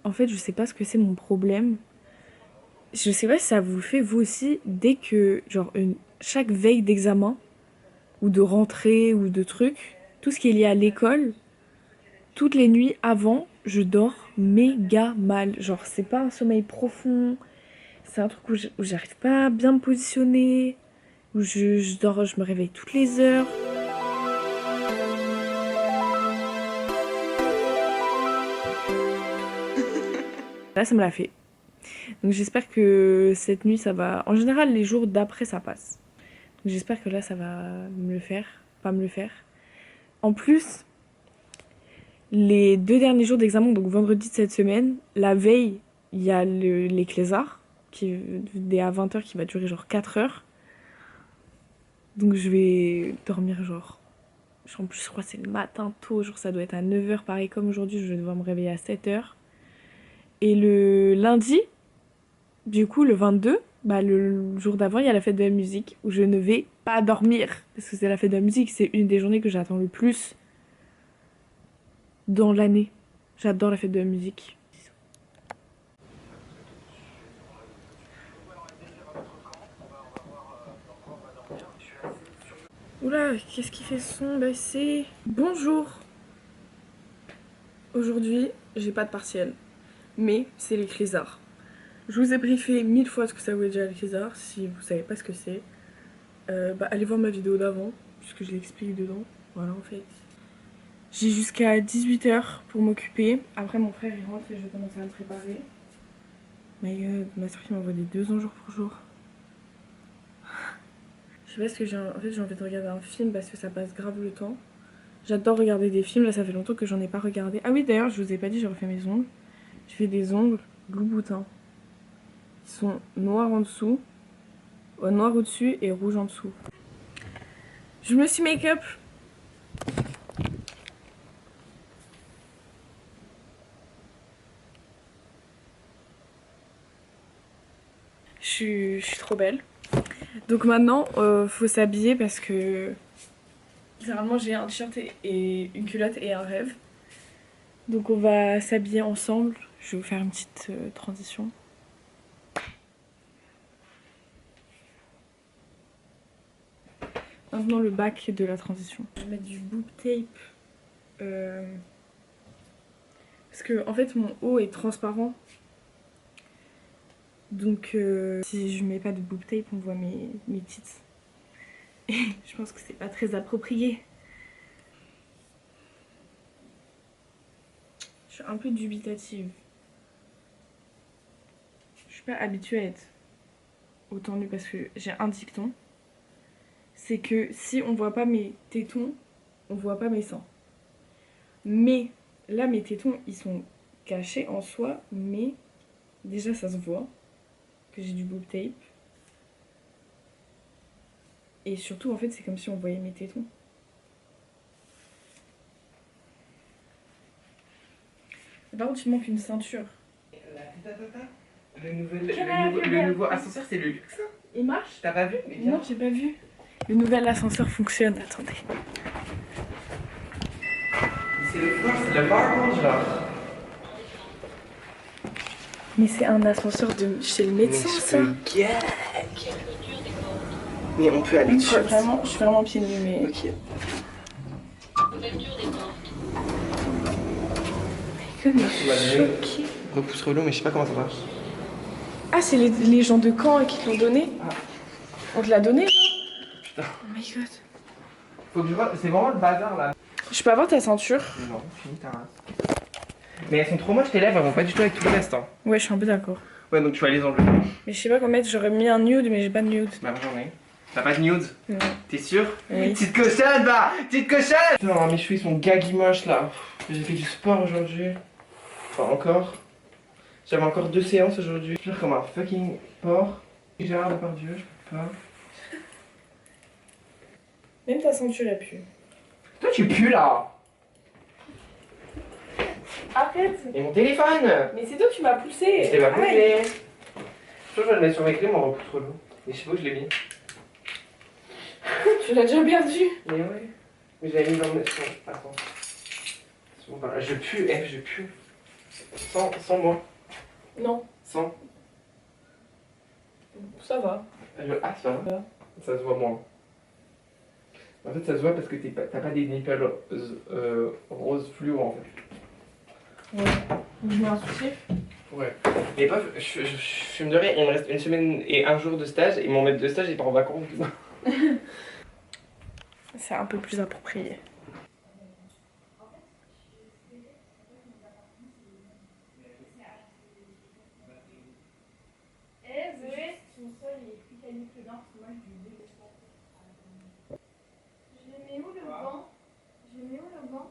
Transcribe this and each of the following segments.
En fait, je sais pas ce que c'est mon problème. Je sais pas si ça vous le fait vous aussi, dès que, genre, chaque veille d'examen, ou de rentrée, ou de trucs, tout ce qui est lié à l'école, toutes les nuits avant, je dors méga mal. Genre, c'est pas un sommeil profond, c'est un truc où j'arrive pas à bien me positionner, où je dors, je me réveille toutes les heures. Là, ça me l'a fait. Donc j'espère que cette nuit, ça va... En général, les jours d'après, ça passe. Donc j'espère que là, ça va me le faire. Pas me le faire. En plus, les 2 derniers jours d'examen, donc vendredi de cette semaine, la veille, il y a les clésards, qui est à 20h, qui va durer genre 4 heures. Donc je vais dormir genre... En plus, je crois que c'est le matin tôt, genre ça doit être à 9h, pareil comme aujourd'hui, je vais devoir me réveiller à 7h. Et le lundi, du coup, le 22, bah, le jour d'avant, il y a la fête de la musique où je ne vais pas dormir. Parce que c'est la fête de la musique, c'est une des journées que j'attends le plus dans l'année. J'adore la fête de la musique. Oula, qu'est-ce qui fait son c'est... Bonjour. Aujourd'hui, j'ai pas de partiel. Mais c'est les clésards. Je vous ai briefé 1000 fois ce que ça voulait dire les clésards. Si vous savez pas ce que c'est, allez voir ma vidéo d'avant, puisque je l'explique dedans. Voilà en fait. J'ai jusqu'à 18h pour m'occuper. Après mon frère il rentre et je vais commencer à me préparer. My god, ma soeur qui m'envoie des 2 jours pour jour. Je sais pas ce que j'ai... En fait j'ai envie de regarder un film parce que ça passe grave le temps. J'adore regarder des films, là ça fait longtemps que j'en ai pas regardé. Ah oui d'ailleurs je vous ai pas dit, j'ai refait mes ongles. Je fais des ongles Louboutin. Ils sont noirs en dessous, noir au-dessus et rouge en dessous. Je me suis make-up. Je suis trop belle. Donc maintenant, faut s'habiller parce que généralement j'ai un t-shirt et une culotte et un rêve. Donc on va s'habiller ensemble. Je vais vous faire une petite transition. Maintenant le bac de la transition. Je vais mettre du boob tape. Parce que en fait mon haut est transparent. Donc si je mets pas de boob tape, on voit mes tits. Et je pense que c'est pas très approprié. Je suis un peu dubitative. Je suis pas habituée à être autant nue parce que j'ai un dicton. C'est que si on voit pas mes tétons, on voit pas mes seins. Mais là, mes tétons, ils sont cachés en soi, mais déjà ça se voit que j'ai du boob tape. Et surtout, en fait, c'est comme si on voyait mes tétons. Par contre, il manque une ceinture. Le nouveau ascenseur, c'est le luxe. Il marche? T'as pas vu? Non, j'ai pas vu. Le nouvel ascenseur fonctionne. Attendez. C'est le marquage là. Mais c'est un ascenseur de chez le médecin, ça. Mais on peut aller dessus. Je suis vraiment pieds nus, mais. Ok. Mais je suis choquée. Repousse relou, mais je sais pas comment ça marche. Ah, c'est les gens de Caen qui te l'ont donné? Ah. On te l'a donné, là? Putain. Oh my god. Faut que je vois, c'est vraiment le bazar là. Je peux avoir ta ceinture? Non, finis ta race. Mais elles sont trop moches tes lèvres, elles vont pas du tout avec tout le reste. Hein. Ouais, je suis un peu d'accord. Ouais, donc tu vas les enlever. Mais je sais pas comment mettre, j'aurais mis un nude, mais j'ai pas de nude. Bah, j'en ai. T'as pas de nude? Non. T'es sûr? Oui. Petite cochonne, bah! Petite cochonne! Non, mes cheveux ils sont gaggy moches là. J'ai fait du sport aujourd'hui. Enfin, encore. J'avais encore 2 séances aujourd'hui. Je suis comme un fucking porc. Gérard Depardieu, je peux pas. Même ta ceinture, elle pue. Toi, tu pues là! Arrête! Et mon téléphone! Mais c'est toi qui m'as poussé! Je t'ai pas Aïe. poussé! Je vais le mettre sur mes clés, mon repousse relou. Mais je sais pas où je l'ai mis. Tu l'as déjà perdu! Mais ouais. Mais je l'avais mis dans le. Attends. Bon, bah, je pue, je pue. Sans moi. Non, Sans. ça va. Ah, ça va. Ça se voit moins. En fait, ça se voit parce que t'as pas des nipples roses fluo en fait. Ouais. Je mets un souci. Ouais. Mais pas, je fume de rien, il me reste une semaine et un jour de stage et mon maître de stage il part en vacances du coup. C'est un peu plus approprié. Son sol est plus quali que le nord, parce que moi je lui dis je le mets où le gant? Je le mets où le gant?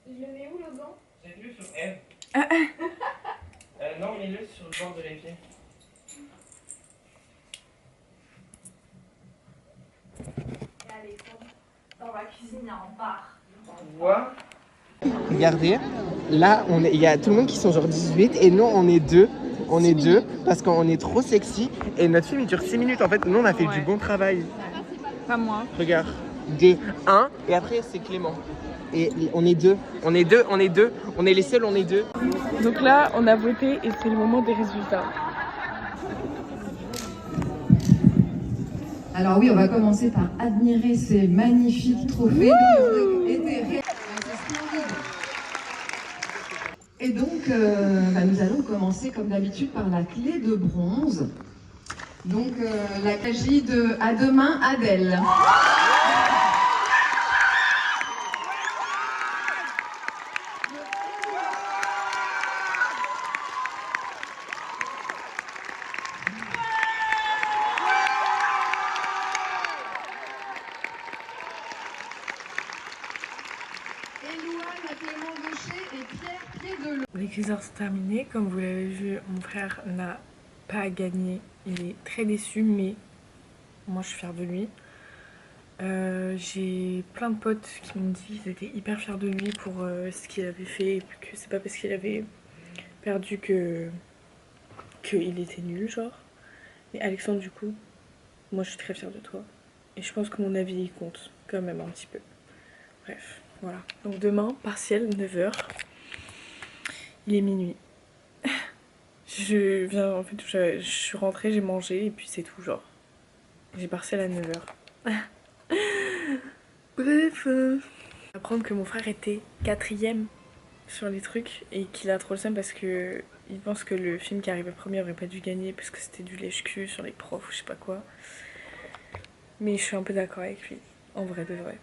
Je le mets où le gant? J'ai vu sur Eve. Non, mets-le sur le bord de les pieds. Et Alexandre, dans la cuisine, en bar. Quoi? Regardez, là il y a tout le monde qui sont genre 18 et nous on est deux. On est deux parce qu'on est trop sexy et notre film il dure 6 minutes en fait. Nous on a fait du bon travail. Pas moi. Regarde, des 1 et après c'est Clément. Et on est deux. On est deux, on est deux. On est les seuls, on est deux. Donc là, on a voté et c'est le moment des résultats. Alors oui, on va commencer par admirer ces magnifiques trophées qui ont été réalisés. C'est splendide. Et donc, nous allons commencer comme d'habitude par la clé de bronze. Donc, la s'agit de À demain, Adèle. Élouane Clément Gaucher et Pierre Piédelot. Les quizzes sont terminés. Comme vous l'avez vu, mon frère n'a pas gagné. Il est très déçu, mais moi je suis fière de lui. J'ai plein de potes qui m'ont dit qu'ils étaient hyper fiers de lui pour ce qu'il avait fait, et que c'est pas parce qu'il avait perdu qu'il était nul, genre. Et Alexandre, du coup, moi je suis très fière de toi. Et je pense que mon avis il compte quand même un petit peu. Bref, voilà. Donc demain, partiel, 9h. Il est minuit. Je viens, en fait, je suis rentrée, j'ai mangé et puis c'est tout, genre. J'ai partiel à 9h. Bref. Apprendre que mon frère était 4ème sur les trucs et qu'il a trop le seum parce que il pense que le film qui arrivait premier aurait pas dû gagner parce que c'était du lèche-cul sur les profs ou je sais pas quoi. Mais je suis un peu d'accord avec lui, en vrai de vrai.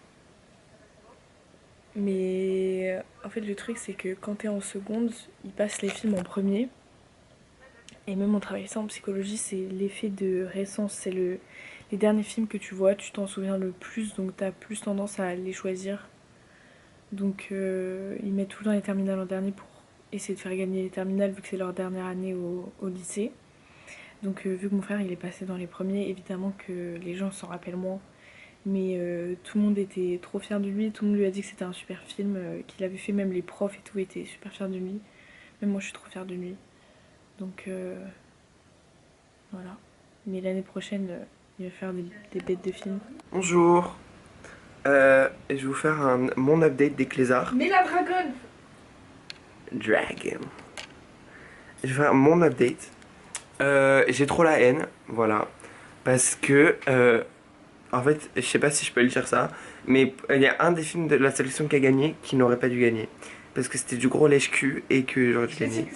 Mais en fait le truc c'est que quand t'es en seconde, ils passent les films en premier. Et même on travaille ça en psychologie, c'est l'effet de récence, c'est les derniers films que tu vois, tu t'en souviens le plus, donc t'as plus tendance à les choisir. Donc ils mettent tout le temps les terminales en dernier pour essayer de faire gagner les terminales vu que c'est leur dernière année au lycée. Donc vu que mon frère il est passé dans les premiers, évidemment que les gens s'en rappellent moins. Mais tout le monde était trop fier de lui, tout le monde lui a dit que c'était un super film, qu'il avait fait, même les profs et tout étaient super fiers de lui. Même moi je suis trop fière de lui. Donc voilà. Mais l'année prochaine, il va faire des bêtes de films. Bonjour. Je vais vous faire mon update des Clésards. Mais la dragonne! Dragon. Je vais faire mon update. J'ai trop la haine, voilà. Parce que, en fait, je sais pas si je peux le dire ça, mais il y a un des films de la sélection qui a gagné qui n'aurait pas dû gagner. Parce que c'était du gros lèche-cul et que j'aurais dû gagner.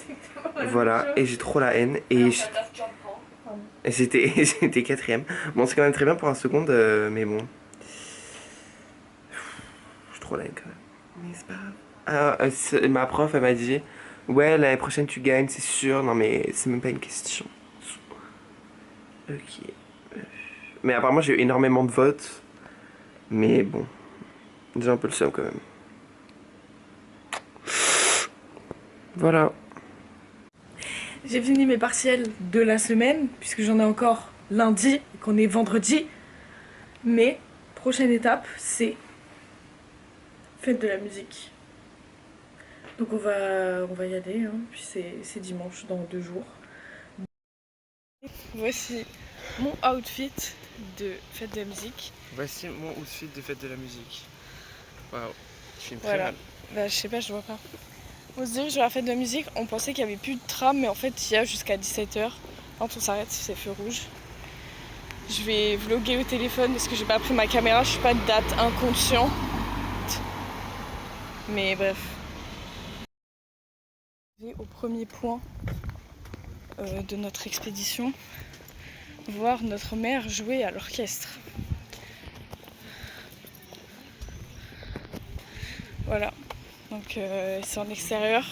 Voilà, et j'ai trop la haine. Et c'était 4ème. Bon, c'est quand même très bien pour un second, mais bon. J'ai trop la haine quand même. Mais c'est pas grave. Ma prof, elle m'a dit ouais, l'année prochaine tu gagnes, c'est sûr. Non, mais c'est même pas une question. Ok. Mais apparemment, j'ai eu énormément de votes. Mais bon, j'ai un peu le seum quand même. Voilà. J'ai fini mes partiels de la semaine, puisque j'en ai encore lundi, et qu'on est vendredi. Mais, prochaine étape, c'est fête de la musique. Donc on va y aller, hein. Puis c'est dimanche, dans 2 jours. Voici mon outfit de fête de la musique. Voici mon outfit de fête de la musique. Waouh, je suis une Voilà. Bah je sais pas, je vois pas. On se dirige vers la fête de la musique, on pensait qu'il n'y avait plus de tram, mais en fait il y a jusqu'à 17h. Quand on s'arrête, c'est feu rouge. Je vais vlogger au téléphone parce que j'ai pas pris ma caméra, je suis pas de date inconscient. Mais bref. Je vais au premier point de notre expédition, voir notre mère jouer à l'orchestre. Voilà, donc c'est en extérieur.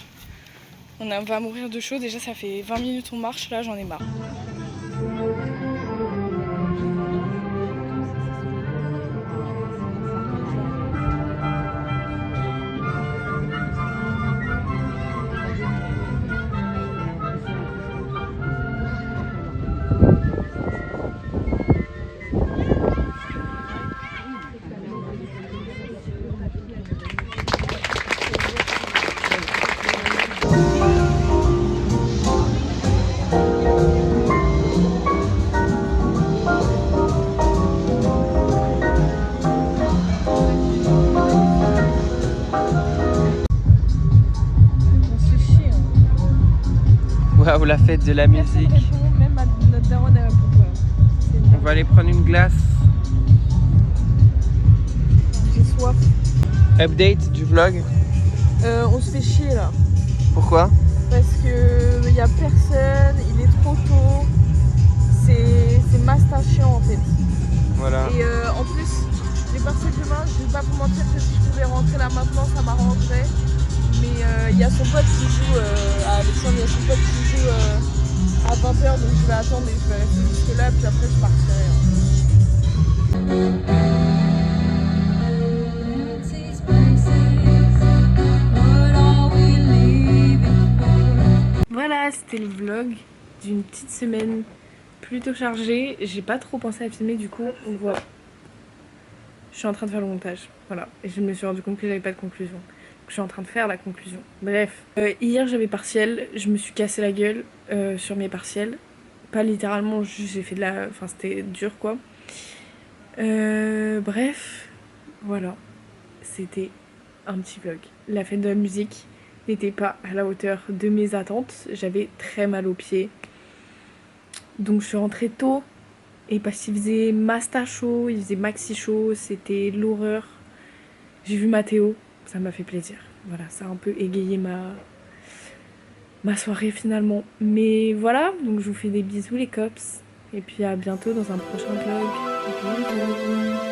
On va mourir de chaud, déjà ça fait 20 minutes on marche, là j'en ai marre. Waouh, la fête de la musique. Même notre daronne elle va On va aller prendre une glace. J'ai soif. Update du vlog. On se fait chier là. Pourquoi? Parce que y a personne, il est trop tôt. C'est masta chiant en fait. Voilà. Et en plus, les partiels demain, je vais pas vous mentir que si je pouvais rentrer là maintenant, ça m'arrangerait. Mais il y a son pote qui joue à Alexandre, il y a son pote qui joue à 20h, donc je vais attendre et je vais rester jusque là, puis après je partirai. Voilà, c'était le vlog d'une petite semaine plutôt chargée. J'ai pas trop pensé à filmer, du coup on voit. Je suis en train de faire le montage, voilà. Et je me suis rendu compte que j'avais pas de conclusion. Je suis en train de faire la conclusion. Bref, hier j'avais partiel, je me suis cassé la gueule sur mes partiels. Pas littéralement, juste j'ai fait de la... Enfin c'était dur quoi. Bref, voilà. C'était un petit vlog. La fête de la musique n'était pas à la hauteur de mes attentes. J'avais très mal aux pieds. Donc je suis rentrée tôt. Et parce qu'il faisait masta chaud, il faisait maxi chaud, c'était l'horreur. J'ai vu Mathéo, ça m'a fait plaisir. Voilà, ça a un peu égayé ma soirée finalement. Mais voilà, donc je vous fais des bisous les cops. Et puis à bientôt dans un prochain vlog. Bisous.